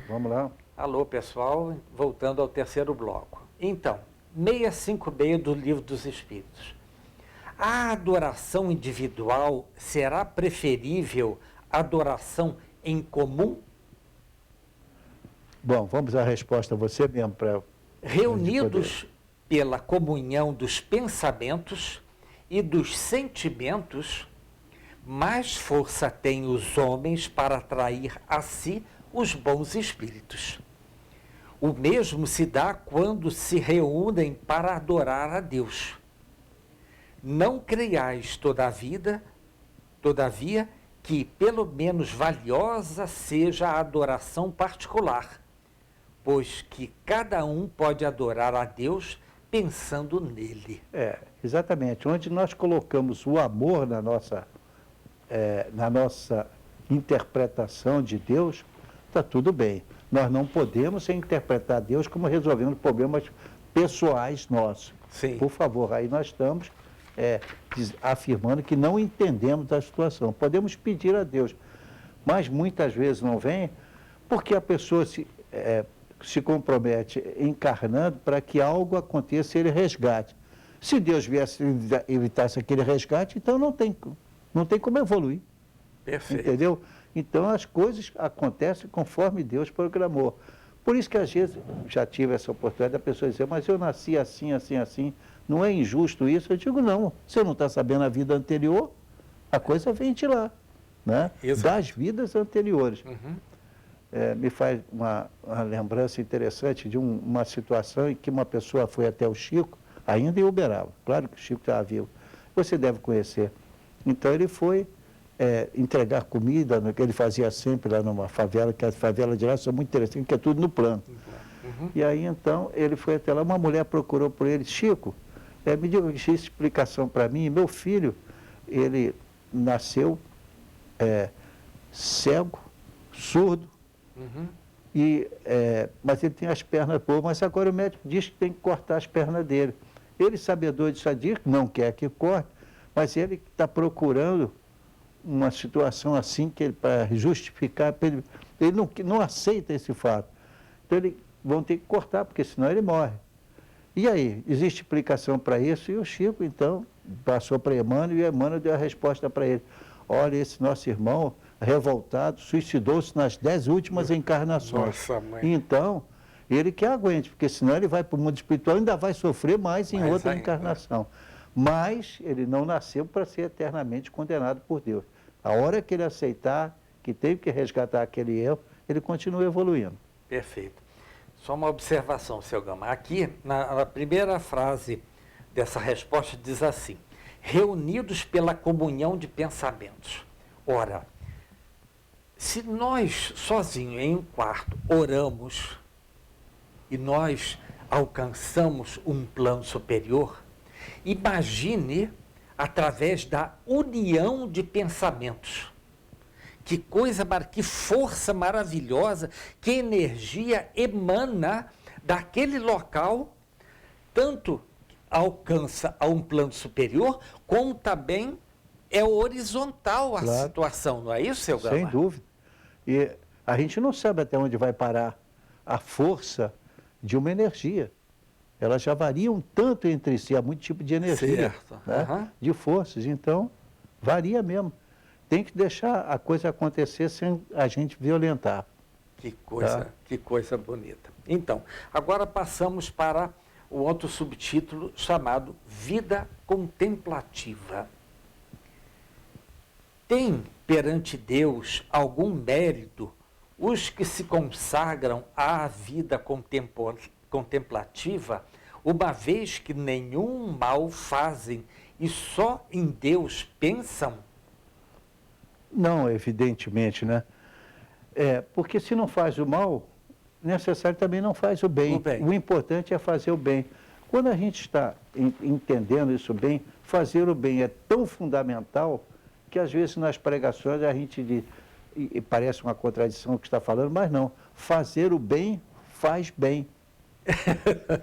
Vamos lá. Alô, pessoal, voltando ao terceiro bloco. Então, 656 do Livro dos Espíritos. A adoração individual será preferível à adoração em comum? Bom, vamos à resposta você mesmo para... Reunidos pela comunhão dos pensamentos e dos sentimentos, mais força têm os homens para atrair a si os bons espíritos. O mesmo se dá quando se reúnem para adorar a Deus. Não creiais todavia, que pelo menos valiosa seja a adoração particular, pois que cada um pode adorar a Deus pensando nele. Exatamente. Onde nós colocamos o amor na nossa interpretação de Deus, está tudo bem. Nós não podemos interpretar Deus como resolvendo problemas pessoais nossos. Sim. Por favor, aí nós estamos afirmando que não entendemos a situação. Podemos pedir a Deus, mas muitas vezes não vem porque a pessoa se compromete encarnando para que algo aconteça e ele resgate. Se Deus viesse evitasse aquele resgate, então não tem como evoluir. Perfeito. Entendeu? Então as coisas acontecem conforme Deus programou. Por isso que às vezes já tive essa oportunidade da pessoa dizer, mas eu nasci assim, assim, assim, não é injusto isso? Eu digo, não, você não está sabendo a vida anterior, a coisa vem de lá, né? Das vidas anteriores. Uhum. Me faz uma lembrança interessante de uma situação em que uma pessoa foi até o Chico, ainda em Uberaba, claro que o Chico estava vivo, você deve conhecer. Então ele foi entregar comida, que ele fazia sempre lá numa favela, que as favelas de lá são muito interessantes, que é tudo no plano. Uhum. E aí então ele foi até lá, uma mulher procurou por ele, Chico, me deu explicação para mim, meu filho, ele nasceu cego, surdo, Uhum. mas ele tem as pernas boas, mas agora o médico diz que tem que cortar as pernas dele. Ele, sabedor disso, não quer que corte, mas ele está procurando uma situação assim, que para justificar, ele não aceita esse fato. Então, eles vão ter que cortar, porque senão ele morre. E aí, existe explicação para isso? E o Chico, então, passou para Emmanuel, e Emmanuel deu a resposta para ele. Olha, esse nosso irmão, revoltado, suicidou-se nas 10 últimas encarnações. Nossa, mãe. Então, ele que aguente, porque senão ele vai para o mundo espiritual e ainda vai sofrer mais em outra ainda. encarnação. Mas ele não nasceu para ser eternamente condenado por Deus. A hora que ele aceitar que teve que resgatar aquele erro, ele continua evoluindo. Perfeito. Só uma observação, seu Gama. Aqui, na primeira frase dessa resposta, diz assim, reunidos pela comunhão de pensamentos. Ora, se nós, sozinhos, em um quarto, oramos, e nós alcançamos um plano superior, imagine através da união de pensamentos. Que coisa, que força maravilhosa, que energia emana daquele local, tanto alcança a um plano superior, como também é horizontal a situação, não é isso, seu Gama? Sem dúvida. E a gente não sabe até onde vai parar a força de uma energia. Elas já variam tanto entre si, há muito tipo de energia, né? De forças, então varia mesmo. Tem que deixar a coisa acontecer sem a gente violentar. Que coisa bonita. Então, agora passamos para o outro subtítulo chamado Vida Contemplativa. Tem perante Deus algum mérito os que se consagram à vida contemplativa, uma vez que nenhum mal fazem e só em Deus pensam? Não, evidentemente, né? Porque se não faz o mal, necessário também não faz o bem. O importante é fazer o bem. Quando a gente está entendendo isso bem, fazer o bem é tão fundamental que às vezes nas pregações a gente diz, e parece uma contradição o que está falando, mas não. Fazer o bem faz bem.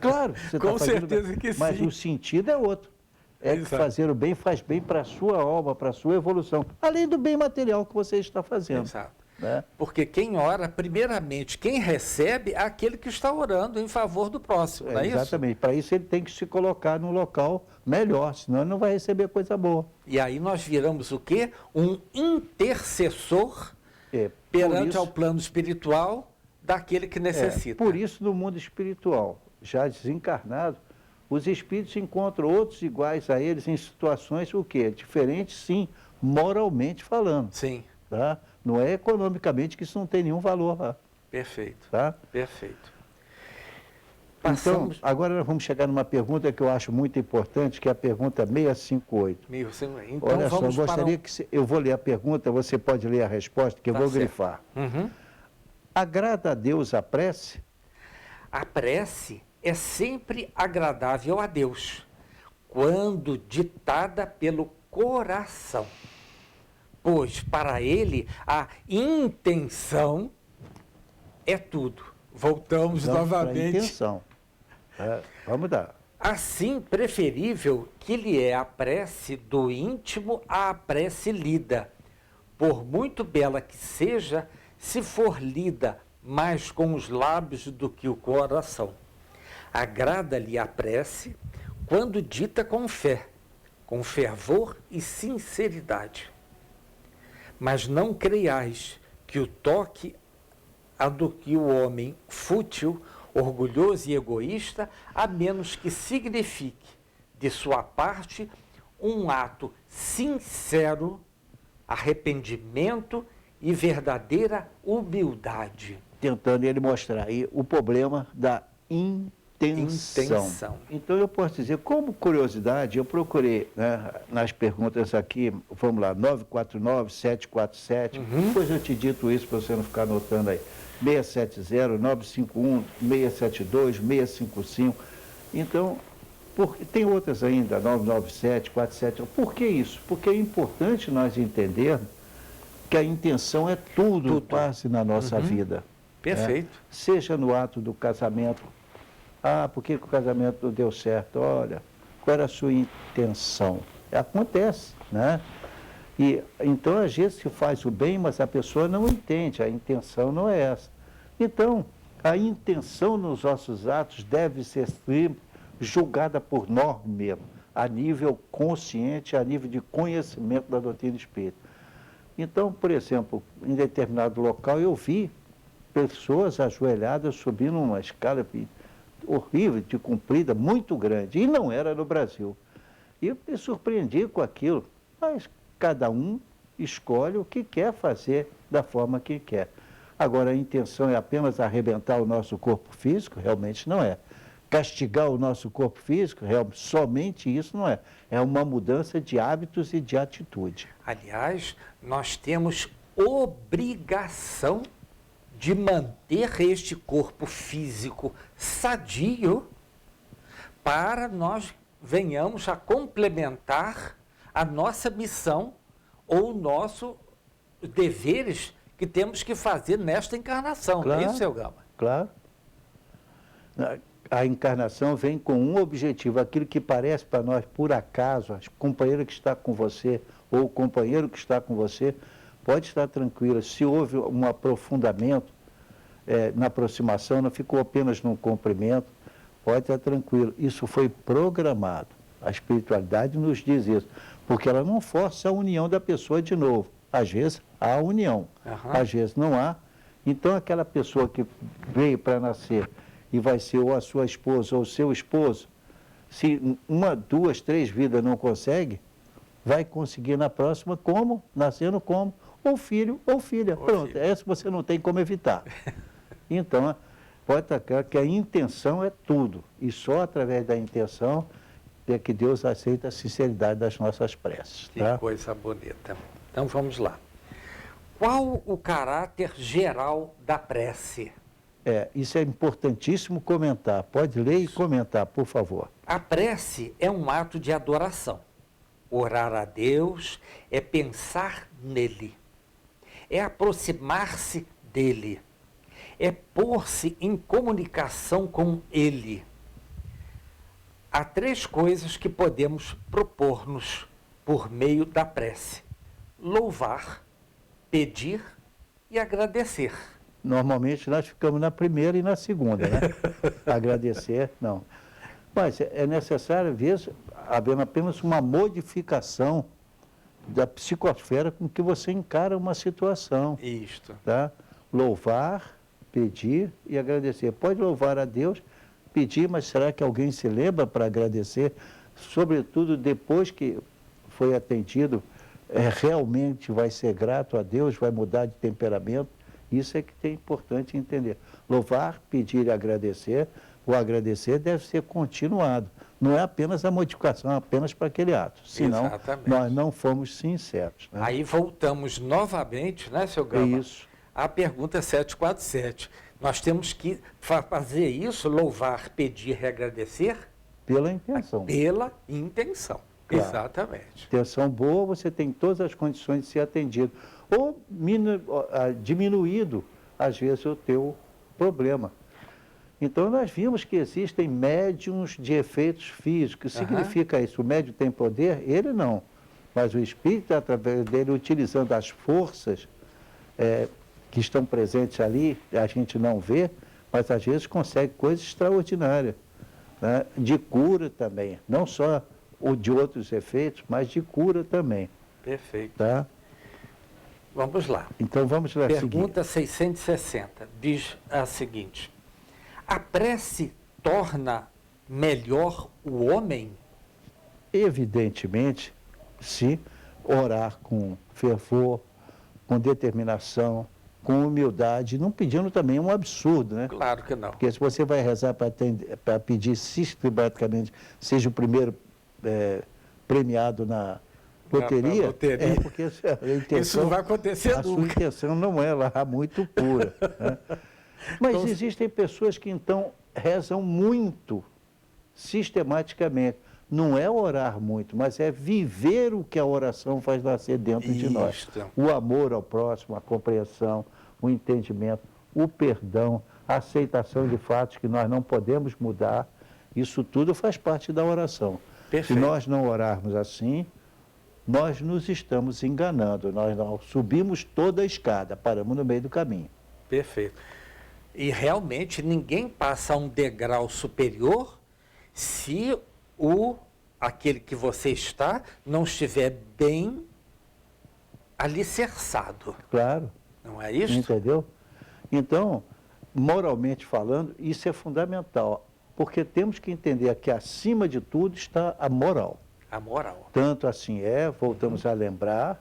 Claro, você está fazendo bem, mas o sentido é outro. É que fazer o bem faz bem para a sua alma, para a sua evolução, além do bem material que você está fazendo. Exato. Né? Porque quem ora, primeiramente, quem recebe é aquele que está orando em favor do próximo, não é isso? Exatamente. Para isso ele tem que se colocar num local melhor, senão ele não vai receber coisa boa. E aí nós viramos o quê? Um intercessor perante ao plano espiritual daquele que necessita. Por isso, no mundo espiritual, já desencarnado, os espíritos encontram outros iguais a eles em situações o quê? Diferentes, sim, moralmente falando. Sim. Tá? Não é economicamente que isso não tem nenhum valor lá. Perfeito. Tá? Perfeito. Então, agora nós vamos chegar numa pergunta que eu acho muito importante, que é a pergunta 658. Então, olha só, eu vamos gostaria que eu vou ler a pergunta, você pode ler a resposta, que eu vou grifar. Agrada a Deus a prece? A prece é sempre agradável a Deus, quando ditada pelo coração, pois para Ele a intenção é tudo. Voltamos novamente. A intenção. Vamos dar. Assim, preferível que lhe é a prece do íntimo à prece lida, por muito bela que seja, se for lida mais com os lábios do que o coração. Agrada-lhe a prece quando dita com fé, com fervor e sinceridade. Mas não creiais que o toque a do que o homem fútil, orgulhoso e egoísta, a menos que signifique, de sua parte, um ato sincero, arrependimento e verdadeira humildade. Tentando ele mostrar aí o problema da intenção. Então eu posso dizer, como curiosidade, eu procurei, né, nas perguntas aqui, vamos lá, 949-747, depois eu te dito isso para você não ficar anotando aí, 670-951-672-655. Então, tem outras ainda, 997-47. Por que isso? Porque é importante nós entendermos que a intenção é tudo quase na nossa vida. Perfeito. Né? Seja no ato do casamento. Por que o casamento não deu certo? Olha, qual era a sua intenção? Acontece, né? E, então, às vezes se faz o bem, mas a pessoa não entende, a intenção não é essa. Então, a intenção nos nossos atos deve ser julgada por nós mesmos, a nível consciente, a nível de conhecimento da doutrina espírita. Então, por exemplo, em determinado local eu vi pessoas ajoelhadas subindo uma escala horrível, de comprida, muito grande, e não era no Brasil. E eu me surpreendi com aquilo, mas cada um escolhe o que quer fazer da forma que quer. Agora, a intenção é apenas arrebentar o nosso corpo físico? Realmente não é. Castigar o nosso corpo físico? Somente isso não é. É uma mudança de hábitos e de atitude. Aliás, nós temos obrigação de manter este corpo físico sadio para nós venhamos a complementar a nossa missão ou nossos deveres que temos que fazer nesta encarnação. Claro. É isso, seu Gama? Claro. A encarnação vem com um objetivo, aquilo que parece para nós por acaso, a companheira que está com você ou o companheiro que está com você, pode estar tranquila. Se houve um aprofundamento na aproximação, não ficou apenas num comprimento, pode estar tranquilo. Isso foi programado. A espiritualidade nos diz isso, porque ela não força a união da pessoa de novo. Às vezes há união, às vezes não há. Então aquela pessoa que veio para nascer e vai ser ou a sua esposa ou o seu esposo, se uma, duas, três vidas não consegue, vai conseguir na próxima como? Nascendo como? Ou filho ou filha. Pronto, essa você não tem como evitar. Então, pode estar claro que a intenção é tudo. E só através da intenção é que Deus aceita a sinceridade das nossas preces. Tá? Que coisa bonita. Então vamos lá. Qual o caráter geral da prece? Isso é importantíssimo comentar. Pode ler e comentar, por favor. A prece é um ato de adoração. Orar a Deus é pensar nele, é aproximar-se dele, é pôr-se em comunicação com ele. Há três coisas que podemos propor-nos por meio da prece: louvar, pedir e agradecer. Normalmente nós ficamos na primeira e na segunda, né? Agradecer, não. Mas é necessário, às vezes, haver apenas uma modificação da psicosfera com que você encara uma situação. Isto. Tá? Louvar, pedir e agradecer. Pode louvar a Deus, pedir, mas será que alguém se lembra para agradecer? Sobretudo depois que foi atendido, realmente vai ser grato a Deus, vai mudar de temperamento? Isso é que é importante entender. Louvar, pedir e agradecer. O agradecer deve ser continuado. Não é apenas a modificação, apenas para aquele ato. Senão, exatamente, nós não fomos sinceros. Né? Aí voltamos novamente, né, seu Gama? Isso. A pergunta 747. Nós temos que fazer isso, louvar, pedir e agradecer? Pela intenção. Pela intenção. Claro. Exatamente. Intenção boa, você tem todas as condições de ser atendido. Ou diminuído, às vezes, o teu problema. Então, nós vimos que existem médiums de efeitos físicos. Significa isso? O médium tem poder? Ele não. Mas o espírito, através dele, utilizando as forças que estão presentes ali, a gente não vê, mas às vezes consegue coisas extraordinárias. Né? De cura também. Não só o de outros efeitos, mas de cura também. Perfeito. Tá? Vamos lá. Então, vamos lá. Pergunta 660. Diz a seguinte: a prece torna melhor o homem? Evidentemente, se orar com fervor, com determinação, com humildade, não pedindo também um absurdo, né? Claro que não. Porque se você vai rezar para pedir sistematicamente, seja o primeiro premiado na loteria, loteria. Porque a intenção, isso não vai acontecer a nunca. sua intenção não é lá muito pura. Né? Mas Então, existem pessoas que então rezam muito, sistematicamente. Não é orar muito, mas é viver o que a oração faz nascer dentro de nós. Isto. O amor ao próximo, a compreensão, o entendimento, o perdão, a aceitação de fatos que nós não podemos mudar. Isso tudo faz parte da oração. Perfeito. Se nós não orarmos assim, nós nos estamos enganando. Nós não subimos toda a escada, paramos no meio do caminho. Perfeito. E realmente ninguém passa a um degrau superior se aquele que você está não estiver bem alicerçado. Claro. Não é isso? Entendeu? Então, moralmente falando, isso é fundamental, porque temos que entender que acima de tudo está a moral. A moral. Tanto assim voltamos a lembrar,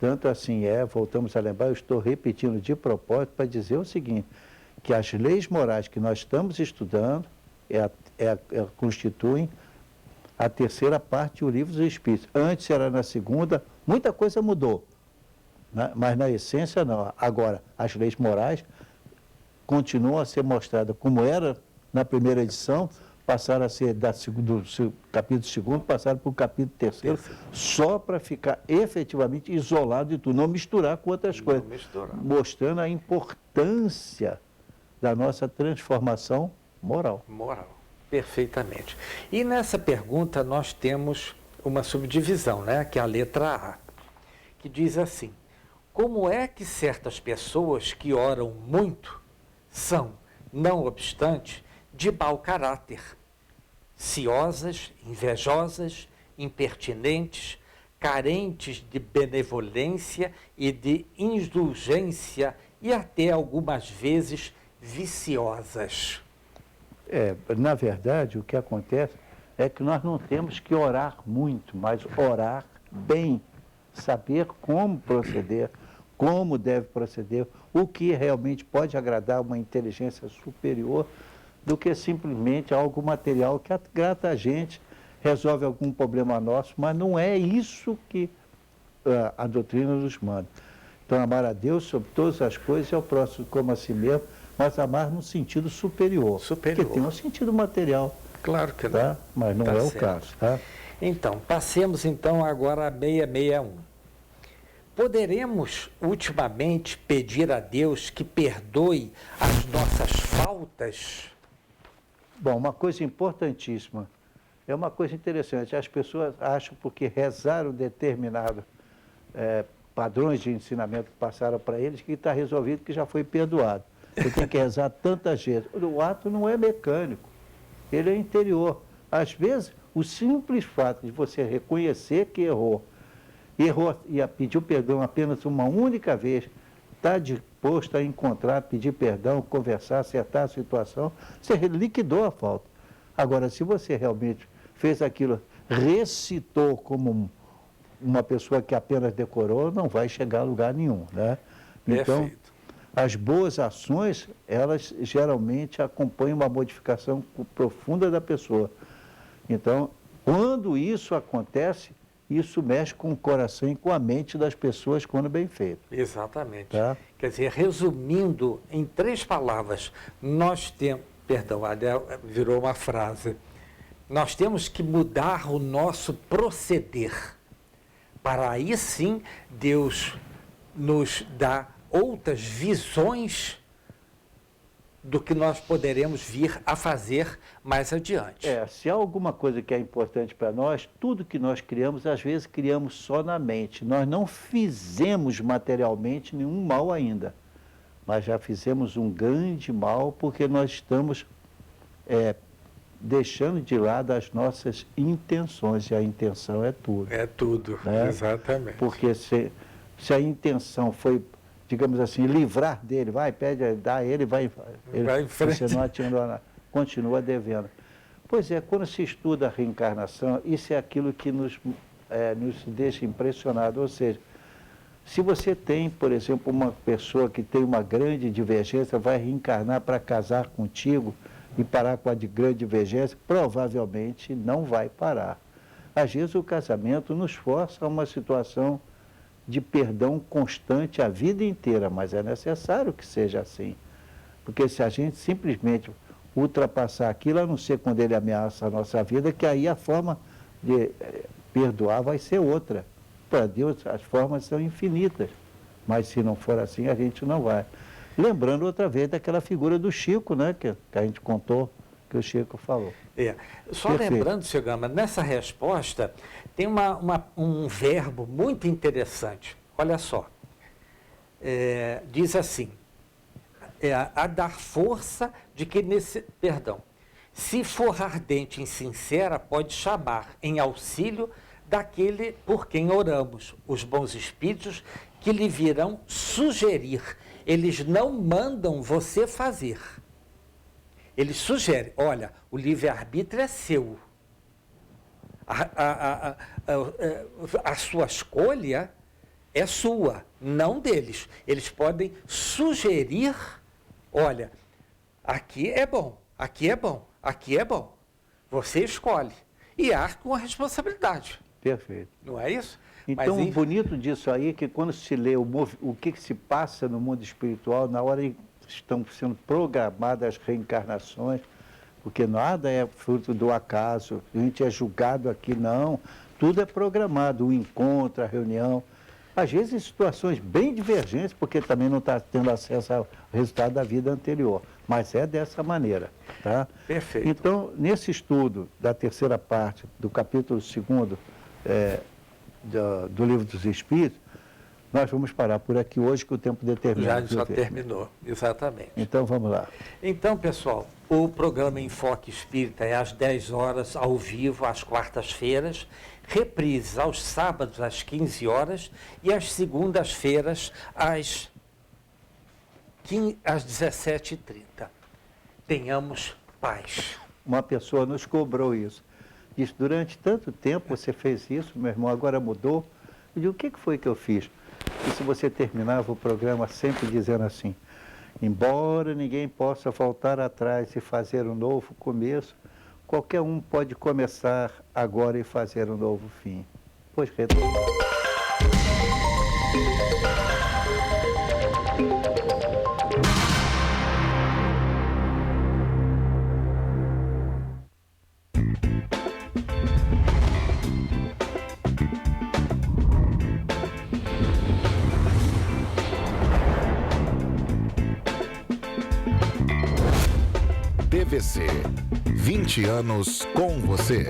eu estou repetindo de propósito para dizer o seguinte, que as leis morais que nós estamos estudando constituem a terceira parte do Livro dos Espíritos. Antes era na segunda, muita coisa mudou, né? Mas na essência não. Agora, as leis morais continuam a ser mostradas como era na primeira edição, passaram a ser do capítulo 2º, passaram para o capítulo 3º, só para ficar efetivamente isolado de tudo, não misturar com outras coisas, mostrando a importância da nossa transformação moral. Moral, perfeitamente. E nessa pergunta nós temos uma subdivisão, né, que é a letra A, que diz assim: como é que certas pessoas que oram muito são, não obstante, de mau caráter, ciosas, invejosas, impertinentes, carentes de benevolência e de indulgência e até algumas vezes viciosas? Na verdade, o que acontece é que nós não temos que orar muito, mas orar bem, saber como proceder, como deve proceder, o que realmente pode agradar uma inteligência superior, do que simplesmente algo material que agrada a gente, resolve algum problema nosso, mas não é isso que a doutrina nos manda. Então, amar a Deus sobre todas as coisas e ao próximo como a si mesmo, mas amar no sentido superior. Porque tem um sentido material. Claro que não. Tá? Mas não é o caso. Tá? Então, passemos então agora a 661. Poderemos, ultimamente, pedir a Deus que perdoe as nossas faltas? Bom, uma coisa importantíssima, é uma coisa interessante, as pessoas acham porque rezaram determinados padrões de ensinamento que passaram para eles, que está resolvido, que já foi perdoado. Você tem que rezar tantas vezes. O ato não é mecânico, ele é interior. Às vezes, o simples fato de você reconhecer que errou e pediu perdão apenas uma única vez, está disposto a encontrar, pedir perdão, conversar, acertar a situação, você liquidou a falta. Agora, se você realmente fez aquilo, recitou como uma pessoa que apenas decorou, não vai chegar a lugar nenhum, né? Então, Perfeito. as boas ações, elas geralmente acompanham uma modificação profunda da pessoa. Então, quando isso acontece, isso mexe com o coração e com a mente das pessoas quando bem feito. Exatamente. Tá? Quer dizer, resumindo em 3 palavras, nós temos... Perdão, virou uma frase. Nós temos que mudar o nosso proceder, para aí sim Deus nos dá outras visões do que nós poderemos vir a fazer mais adiante. Se há alguma coisa que é importante para nós, tudo que nós criamos, às vezes criamos só na mente. Nós não fizemos materialmente nenhum mal ainda, mas já fizemos um grande mal porque nós estamos deixando de lado as nossas intenções, e a intenção é tudo. É tudo, né? Exatamente. Porque se a intenção foi, digamos assim, livrar dele, dá a ele, vai em frente. Você não atirou nada, continua devendo. Pois é, quando se estuda a reencarnação, isso é aquilo que nos deixa impressionado. Ou seja, se você tem, por exemplo, uma pessoa que tem uma grande divergência, vai reencarnar para casar contigo e parar com a grande divergência, provavelmente não vai parar. Às vezes o casamento nos força a uma situação de perdão constante a vida inteira, mas é necessário que seja assim. Porque se a gente simplesmente ultrapassar aquilo, a não ser quando ele ameaça a nossa vida, que aí a forma de perdoar vai ser outra. Para Deus as formas são infinitas, mas se não for assim, a gente não vai. Lembrando outra vez daquela figura do Chico, né, que a gente contou, que o Chico falou. Só Perfeito. lembrando, Sr. Gama, nessa resposta tem um verbo muito interessante. Olha só. Diz assim, a dar força de que se for ardente e sincera, pode chamar em auxílio daquele por quem oramos, os bons espíritos que lhe virão sugerir. Eles não mandam você fazer. Eles sugerem, olha, o livre-arbítrio é seu. A sua escolha é sua, não deles. Eles podem sugerir, olha, aqui é bom, aqui é bom, aqui é bom. Você escolhe. E arca com a responsabilidade. Perfeito. Não é isso? Então, o bonito disso aí é que quando se lê o que se passa no mundo espiritual, na hora em que estão sendo programadas as reencarnações, porque nada é fruto do acaso, a gente é julgado aqui, não. Tudo é programado, o encontro, a reunião. Às vezes em situações bem divergentes, porque também não está tendo acesso ao resultado da vida anterior. Mas é dessa maneira, tá? Perfeito. Então, nesse estudo da terceira parte, do capítulo 2º do Livro dos Espíritos, nós vamos parar por aqui hoje, que o tempo determinado. Já terminou, exatamente. Então, vamos lá. Então, pessoal, o programa Enfoque Espírita é às 10 horas, ao vivo, às quartas-feiras, reprises aos sábados, às 15 horas, e às segundas-feiras, às 17h30. Tenhamos paz. Uma pessoa nos cobrou isso. Disse, durante tanto tempo você fez isso, meu irmão, agora mudou. Eu digo, o que foi que eu fiz? E se você terminava o programa sempre dizendo assim, embora ninguém possa voltar atrás e fazer um novo começo, qualquer um pode começar agora e fazer um novo fim. Pois retorno. PVC, 20 anos com você.